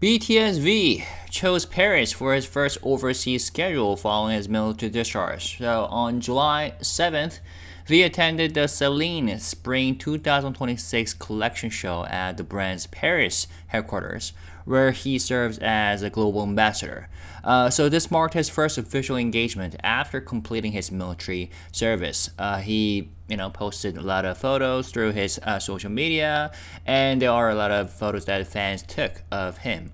BTS V chose Paris for his first overseas schedule following his military discharge. So on July 7th, V attended the CELINE Spring 2026 collection show at the brand's Paris headquarters, where he serves as a global ambassador. So this marked his first official engagement after completing his military service. He posted a lot of photos through his social media, and there are a lot of photos that fans took of him,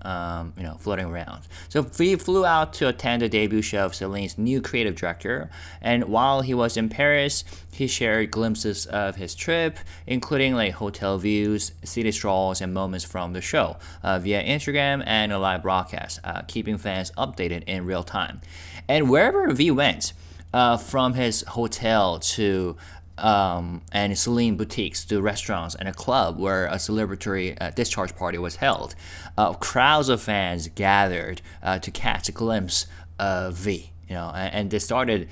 floating around. So he flew out to attend the debut show of Celine's new creative director, and while he was in Paris, he shared glimpses of his trip, including like hotel views, city strolls, and moments from the show via Instagram and a live broadcast, keeping fans updated in real time. And wherever V went, from his hotel to and Celine boutiques to restaurants and a club where a celebratory discharge party was held, crowds of fans gathered to catch a glimpse of V. And they started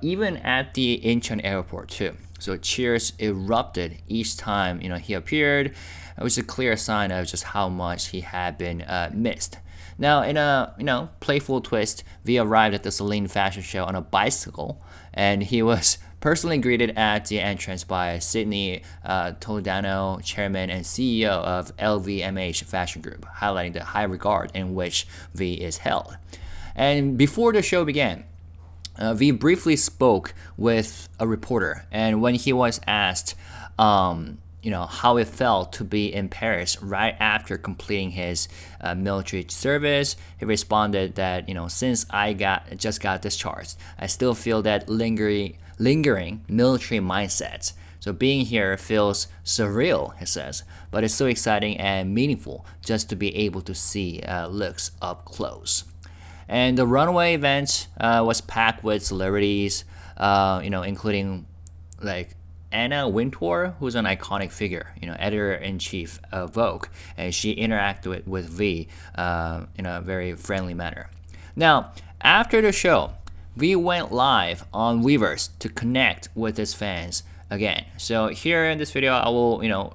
even at the Incheon airport too. So cheers erupted each time he appeared. It was a clear sign of just how much he had been missed. Now, in a playful twist, V arrived at the Celine fashion show on a bicycle, and he was personally greeted at the entrance by Sydney Toledano, chairman and CEO of LVMH Fashion Group, highlighting the high regard in which V is held. And before the show began, V briefly spoke with a reporter, and when he was asked, how it felt to be in Paris right after completing his military service, he responded that, since I just got discharged, I still feel that lingering military mindset. So being here feels surreal, he says, but it's so exciting and meaningful just to be able to see looks up close. And the runway event was packed with celebrities, including like Anna Wintour, who's an iconic figure, editor-in-chief of Vogue, and she interacted with V in a very friendly manner. Now, after the show, V went live on Weverse to connect with his fans again. So here in this video, I will,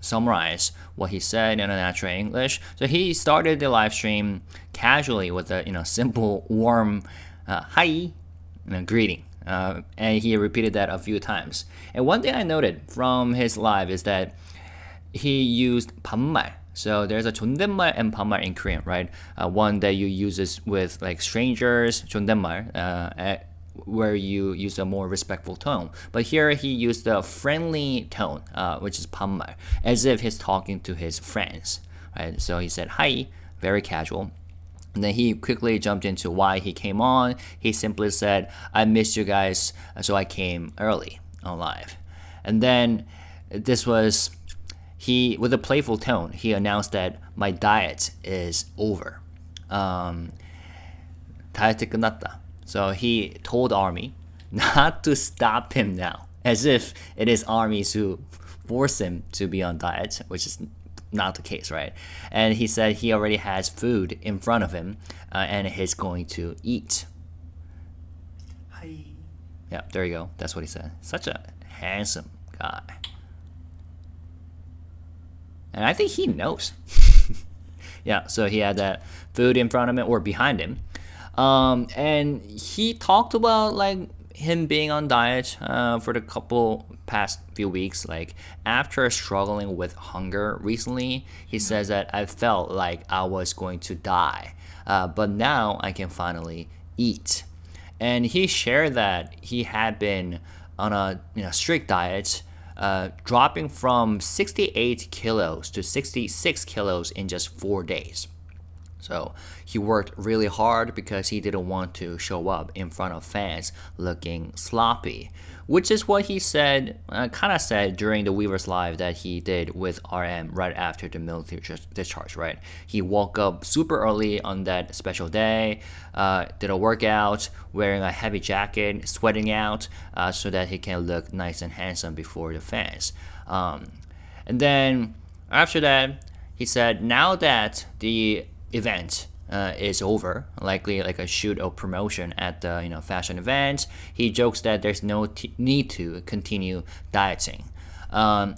summarize what he said in a natural English. So he started the live stream casually with a, simple, warm hi, greeting. And he repeated that a few times. And one thing I noted from his live is that he used 반말. So there's a 존댓말 and 반말 in Korean, right? One that you use with like strangers, 존댓말, where you use a more respectful tone. But here he used a friendly tone, which is 반말, as if he's talking to his friends, right? So he said hi, very casual. And then he quickly jumped into why he came on. He simply said, I missed you guys, so I came early on live. And then this was, with a playful tone, he announced that my diet is over. 다이어트 끝났다. So he told Army not to stop him now, as if it is Armies who force him to be on diet, which is not the case, right? And he said he already has food in front of him, and he's going to eat. Hi. Yeah, there you go. That's what he said. Such a handsome guy. And I think he knows. Yeah, so he had that food in front of him or behind him. And he talked about like him being on diet for the past few weeks. Like after struggling with hunger recently, he says that I felt like I was going to die, but now I can finally eat. And he shared that he had been on a strict diet, dropping from 68 kilos to 66 kilos in just 4 days. So he worked really hard because he didn't want to show up in front of fans looking sloppy, which is what he said, kind of said during the Weverse Live that he did with RM right after the military discharge, right? He woke up super early on that special day, did a workout, wearing a heavy jacket, sweating out, so that he can look nice and handsome before the fans. And then after that, he said, now that the event is over, likely like a shoot or promotion at the fashion event, he jokes that there's no need to continue dieting.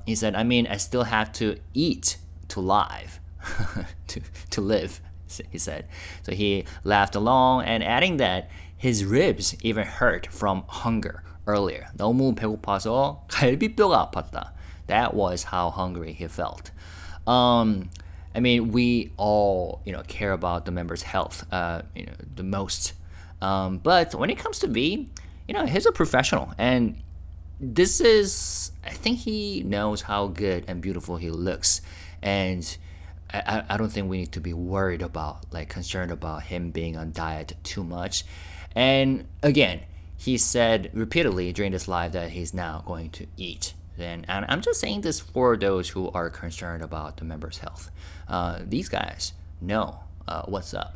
He said, I mean, I still have to eat to live. to live, he said. So he laughed along and adding that his ribs even hurt from hunger earlier. 너무 배고파서 갈비뼈가 아팠다. That was how hungry he felt. I mean, we all, care about the members' health, the most. But when it comes to V, he's a professional, and I think he knows how good and beautiful he looks, and I don't think we need to be worried about, concerned about him being on diet too much. And again, he said repeatedly during this live that he's now going to eat. And I'm just saying this for those who are concerned about the members' health. These guys know what's up,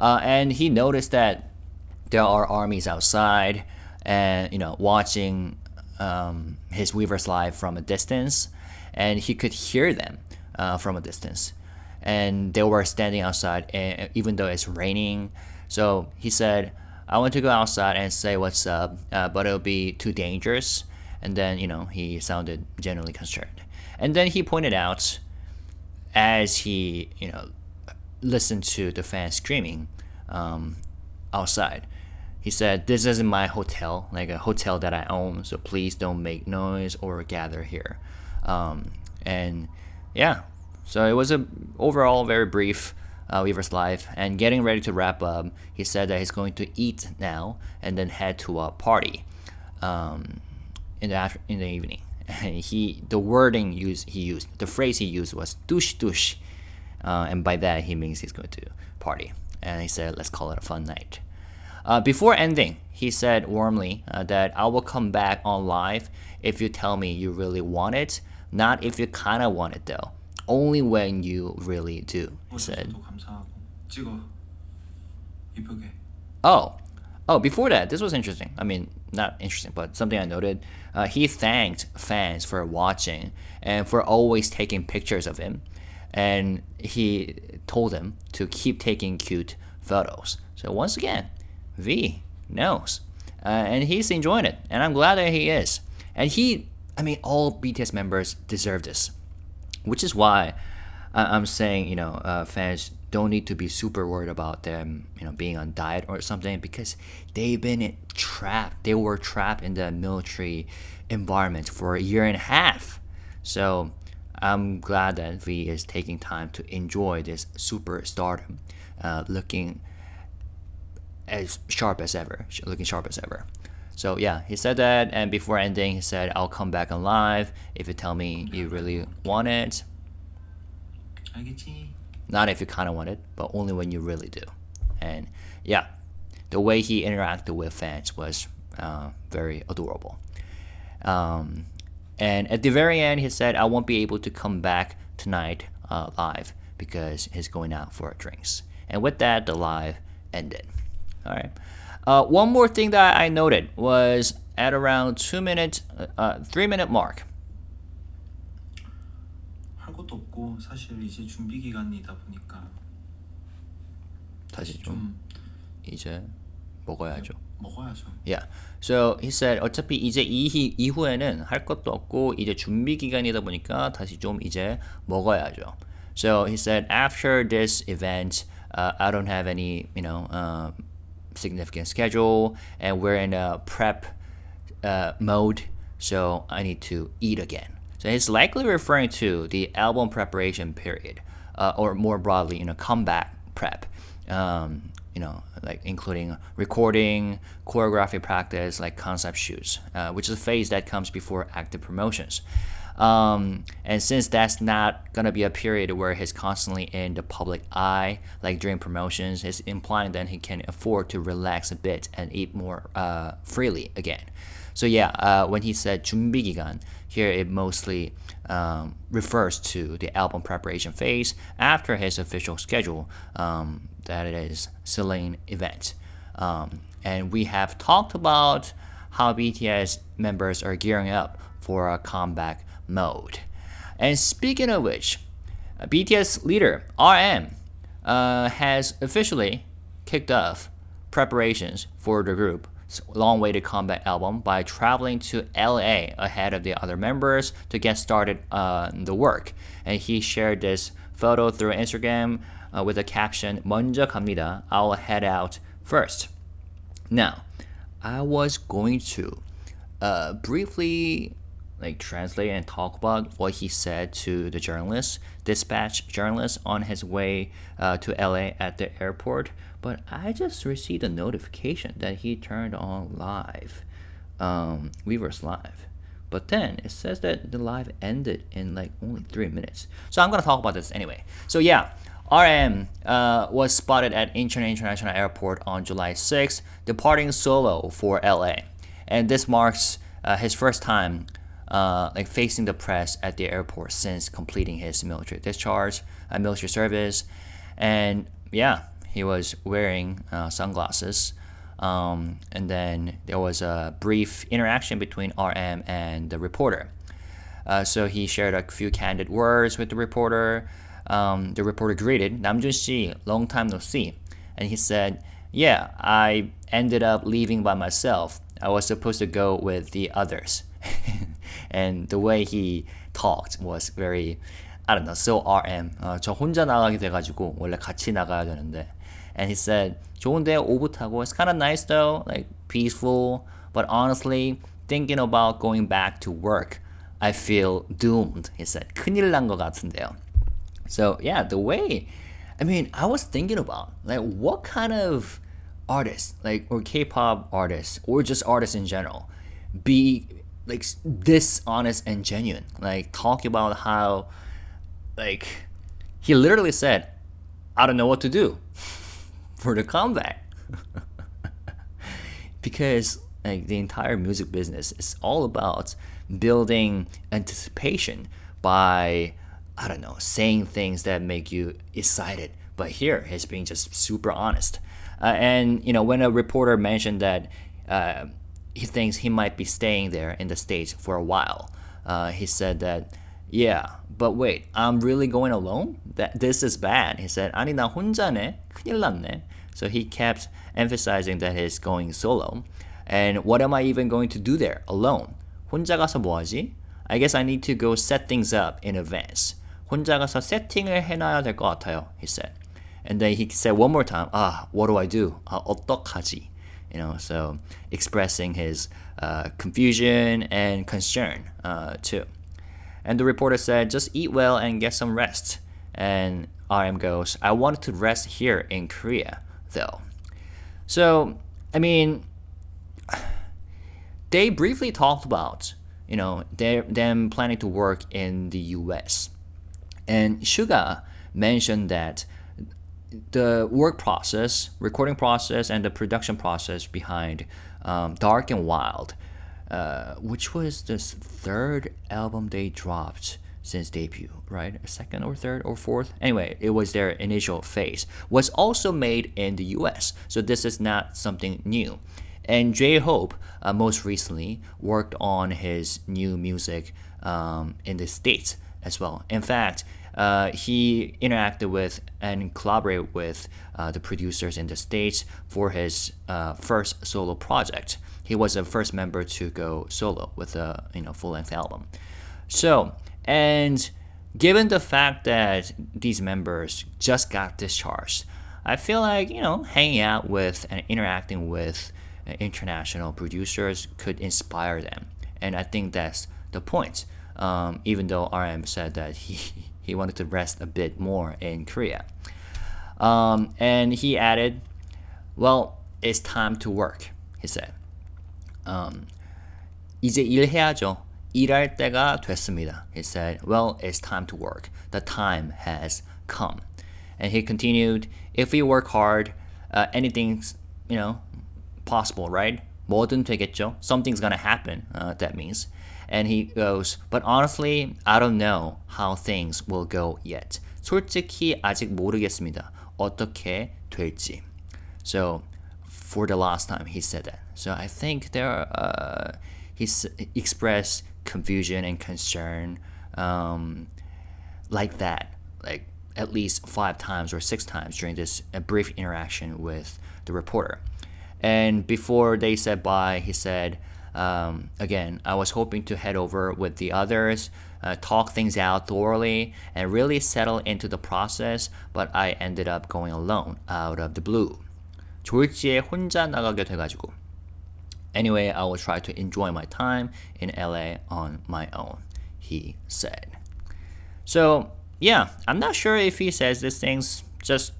and he noticed that there are armies outside, and watching his Weavers live from a distance, and he could hear them from a distance, and they were standing outside, even though it's raining. So he said, "I want to go outside and say what's up, but it'll be too dangerous." And then, he sounded genuinely concerned. And then he pointed out, as he, listened to the fans screaming outside, he said, "This isn't my hotel, like a hotel that I own, so please don't make noise or gather here." And yeah, so it was a overall very brief Weaver's life. And getting ready to wrap up, he said that he's going to eat now and then head to a party. In the evening, and the phrase he used was "douche douche," and by that he means he's going to party. And he said, "Let's call it a fun night." Before ending, he said warmly that "I will come back on live if you tell me you really want it, not if you kind of want it though. Only when you really do," he said. Oh, before that, this was interesting. I mean, not interesting, but something I noted. He thanked fans for watching and for always taking pictures of him. And he told them to keep taking cute photos. So once again, V knows. And he's enjoying it. And I'm glad that he is. And all BTS members deserve this. Which is why I'm saying, fans don't need to be super worried about them, being on diet or something, because they've been trapped. They were trapped in the military environment for a year and a half. So I'm glad that V is taking time to enjoy this superstardom, looking sharp as ever. So yeah, he said that, and before ending, he said, "I'll come back on live if you tell me you really want it. Not if you kind of want it, but only when you really do." And yeah, the way he interacted with fans was very adorable. And at the very end, he said, "I won't be able to come back tonight live because he's going out for drinks." And with that, the live ended. All right. One more thing that I noted was at around 3-minute mark. 할 것도 없고 사실 이제 준비 기간이다 보니까 다시 좀 이제 먹어야죠. 먹어야죠. Yeah. So he said 어차피 이제 이후에는 할 것도 없고 이제 준비 기간이다 보니까 다시 좀 이제 먹어야죠. So he said after this event, I don't have any, significant schedule, and we're in a prep mode, so I need to eat again. So he's likely referring to the album preparation period, or more broadly, comeback prep. Like including recording, choreography practice, like concept shoots, which is a phase that comes before active promotions. And since that's not gonna be a period where he's constantly in the public eye, like during promotions, it's implying that he can afford to relax a bit and eat more freely again. So yeah, when he said 준비 기간, here it mostly refers to the album preparation phase after his official schedule, that is CELINE event. And we have talked about how BTS members are gearing up for a comeback mode. And speaking of which, BTS leader RM has officially kicked off preparations for the group's long-awaited comeback album by traveling to LA ahead of the other members to get started on the work. And he shared this photo through Instagram with a caption, 먼저 갑니다. I'll head out first. Now, I was going to briefly translate and talk about what he said to the dispatch journalist on his way to LA at the airport, but I just received a notification that he turned on live, Weverse Live. But then it says that the live ended in only 3 minutes. So I'm gonna talk about this anyway. So yeah, RM was spotted at Incheon International Airport on July 6th, departing solo for LA. And this marks his first time facing the press at the airport since completing his military service. And yeah, he was wearing sunglasses. And then there was a brief interaction between RM and the reporter. So he shared a few candid words with the reporter. The reporter greeted, Namjoon 씨, long time no see. And he said, yeah, I ended up leaving by myself. I was supposed to go with the others. And the way he talked was very, I don't know, so RM. 저 혼자 나가게 돼가지고 원래 같이 나가야 되는데. And he said, 좋은데요, 오붓하고. It's kind of nice though, peaceful. But honestly, thinking about going back to work, I feel doomed. He said, 큰일 난 것 같은데요. So yeah, the way, I was thinking about what kind of artists, or K-pop artists, or just artists in general, be this honest and genuine, talking about how, he literally said, I don't know what to do for the comeback. Because the entire music business is all about building anticipation by, I don't know, saying things that make you excited. But here, he's being just super honest. And when a reporter mentioned that he thinks he might be staying there in the States for a while, he said that, yeah, but wait, I'm really going alone? This is bad. He said, 아니 나 혼자네, 큰일 났네. So he kept emphasizing that he's going solo. And what am I even going to do there alone? 혼자 가서 뭐하지? I guess I need to go set things up in advance. 혼자 가서 세팅을 해놔야 될 것 같아요, he said. And then he said one more time, what do I do? 어떡하지? So expressing his confusion and concern too. And the reporter said, just eat well and get some rest. And RM goes, I wanted to rest here in Korea, though. So, they briefly talked about, them planning to work in the US. And Suga mentioned that the work process, recording process, and the production process behind Dark and Wild, which was the third album they dropped since debut, right? Second or third or fourth? Anyway, it was their initial phase, was also made in the US. So this is not something new. And J-Hope most recently worked on his new music in the States as well. In fact, he interacted with and collaborated with the producers in the States for his first solo project. He was the first member to go solo with a full-length album. So, and given the fact that these members just got discharged, I feel like hanging out with and interacting with international producers could inspire them, and I think that's the point. Even though RM said that he wanted to rest a bit more in Korea. And he added, well, it's time to work, he said. 이제 일해야죠. 일할 때가 됐습니다. He said, well, it's time to work. The time has come. And he continued, if we work hard, anything's, possible, right? 뭐든 되겠죠. Something's gonna happen, that means. And he goes, but honestly, I don't know how things will go yet. 솔직히 아직 모르겠습니다. 어떻게 될지. So, for the last time, he said that. So I think he expressed confusion and concern like that, at least 5 times or 6 times during this brief interaction with the reporter. And before they said bye, he said, again, I was hoping to head over with the others talk things out thoroughly and really settle into the process, but I ended up going alone out of the blue. 졸지에 혼자 나가게 돼가지고. Anyway, I will try to enjoy my time in LA on my own, he said. So, yeah, I'm not sure if he says these things just,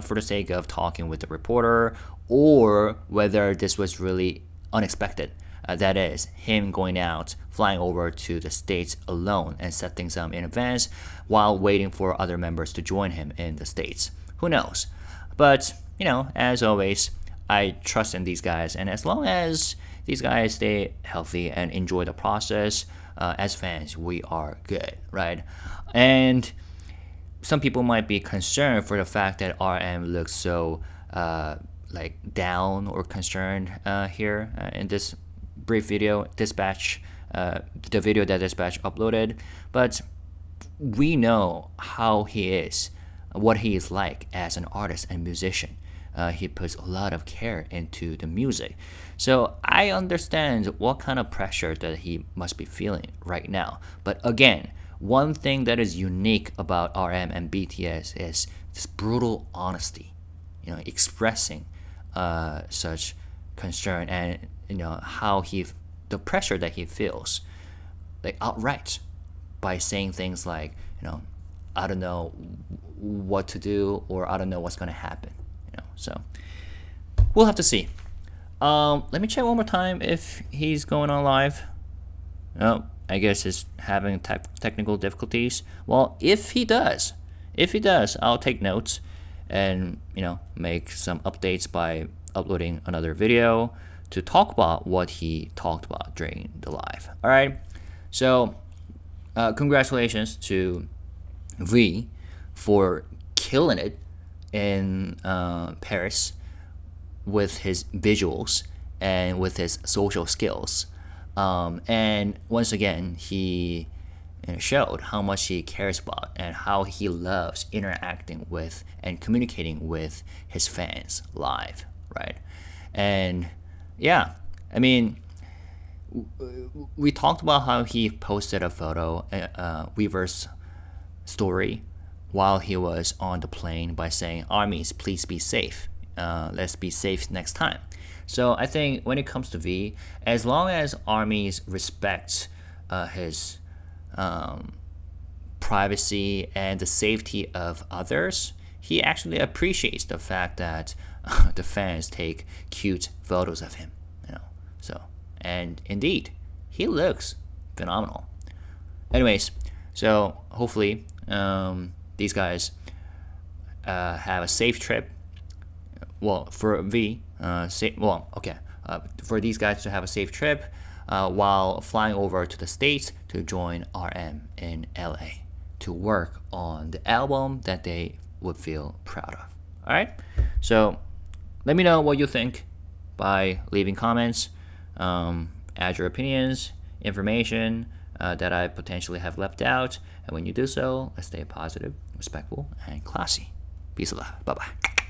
for the sake of talking with the reporter, or whether this was really unexpected. That is, him going out, flying over to the States alone and set things up in advance while waiting for other members to join him in the States. Who knows? But, as always, I trust in these guys, and as long as these guys stay healthy and enjoy the process, as fans, we are good, right? And some people might be concerned for the fact that RM looks so down or concerned here in this brief video, the video that Dispatch uploaded. But we know how he is, what he is like as an artist and musician. He puts a lot of care into the music. So I understand what kind of pressure that he must be feeling right now. But again, one thing that is unique about RM and BTS is this brutal honesty, expressing such concern and how the pressure that he feels, outright, by saying things like, I don't know what to do, or I don't know what's gonna happen. So we'll have to see. Let me check one more time if he's going on live. Oh, I guess he's having technical difficulties. Well, if he does, I'll take notes and make some updates by uploading another video to talk about what he talked about during the live. All right. So congratulations to V for killing it in Paris with his visuals and with his social skills. And once again, he showed how much he cares about and how he loves interacting with and communicating with his fans live, right? And yeah, I mean, we talked about how he posted a photo, Weaver's story, while he was on the plane by saying, "Armies, please be safe. Let's be safe next time." So I think when it comes to V, as long as armies respect his privacy and the safety of others, he actually appreciates the fact that the fans take cute photos of him. So, and indeed, he looks phenomenal. Anyways, so hopefully these guys have a safe trip. Well, for V, for these guys to have a safe trip while flying over to the States to join RM in LA to work on the album that they would feel proud of. All right, so let me know what you think by leaving comments. Add your opinions, information that I potentially have left out, and when you do so, let's stay positive, respectful, and classy. Peace and love. Bye-bye.